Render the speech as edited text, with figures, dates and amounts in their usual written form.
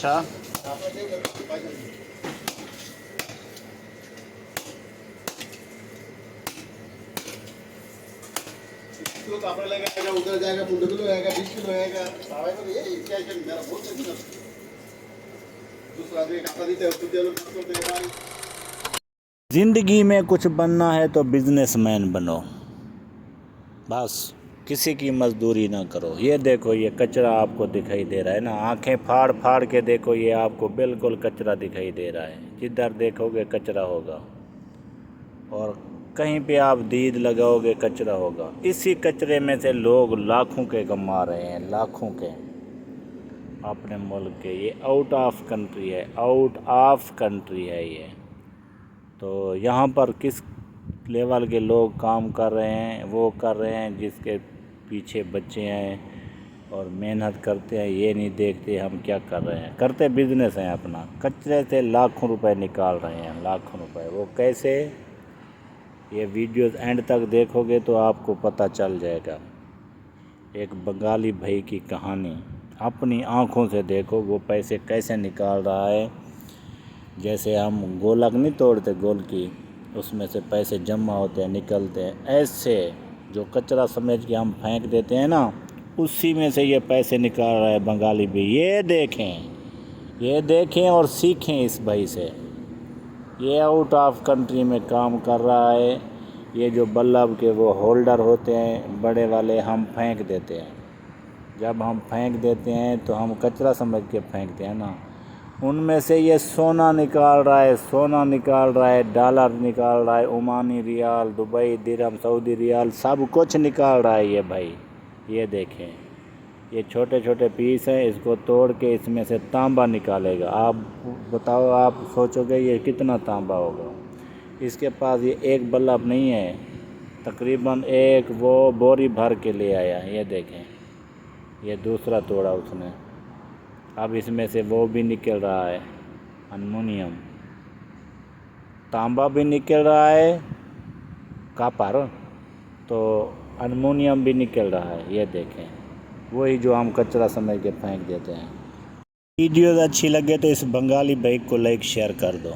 अच्छा किलो कपड़ा लगेगा, उधर जाएगा 15 किलो आएगा, 20 किलो आएगा, सारा तो ये क्या मेरा बहुत टेंशन। दूसरा आदमी कपड़ा देते हैं, खुद लोग करते हैं भाई। ज़िंदगी में कुछ बनना है तो बिजनेसमैन बनो, बस किसी की मजदूरी ना करो। ये देखो, ये कचरा आपको दिखाई दे रहा है ना, आंखें फाड़ फाड़ के देखो, ये आपको बिल्कुल कचरा दिखाई दे रहा है। जिधर देखोगे कचरा होगा, और कहीं पे आप दीद लगाओगे कचरा होगा। इसी कचरे में से लोग लाखों के कमा रहे हैं, लाखों के अपने मुल्क के। ये आउट ऑफ कंट्री है, आउट ऑफ कंट्री है ये। तो यहाँ पर किस लेवल के लोग काम कर रहे हैं, वो कर रहे हैं जिसके पीछे बच्चे हैं और मेहनत करते हैं। ये नहीं देखते हम क्या कर रहे हैं, करते बिजनेस हैं अपना। कचरे से लाखों रुपए निकाल रहे हैं, लाखों रुपए। वो कैसे, ये वीडियोस एंड तक देखोगे तो आपको पता चल जाएगा। एक बंगाली भाई की कहानी, अपनी आँखों से देखो वो पैसे कैसे निकाल रहा है। जैसे हम गोलक नहीं तोड़ते, गोल की, उसमें से पैसे जमा होते हैं, निकलते हैं, ऐसे जो कचरा समझ के हम फेंक देते हैं ना, उसी में से ये पैसे निकाल रहा है बंगाली भी। ये देखें और सीखें इस भाई से। ये आउट ऑफ कंट्री में काम कर रहा है। ये जो बल्ब के वो होल्डर होते हैं बड़े वाले, हम फेंक देते हैं। जब हम फेंक देते हैं तो हम कचरा समझ के फेंकते हैं ना, उनमें से ये सोना निकाल रहा है, सोना निकाल रहा है, डॉलर निकाल रहा है, ओमानी रियाल, दुबई दिरहम, सऊदी रियाल, सब कुछ निकाल रहा है ये भाई। ये देखें, ये छोटे छोटे पीस हैं, इसको तोड़ के इसमें से तांबा निकालेगा। आप बताओ, आप सोचोगे ये कितना तांबा होगा। इसके पास ये एक बल्ब नहीं है, तकरीबन एक वो बोरी भर के ले आया। ये देखें, ये दूसरा तोड़ा उसने। अब इसमें से वो भी निकल रहा है, एल्युमिनियम, तांबा भी निकल रहा है, कॉपर, तो एल्युमिनियम भी निकल रहा है। ये देखें, वही जो हम कचरा समझ के फेंक देते हैं। वीडियो अच्छी लगे तो इस बंगाली भाई को लाइक शेयर कर दो।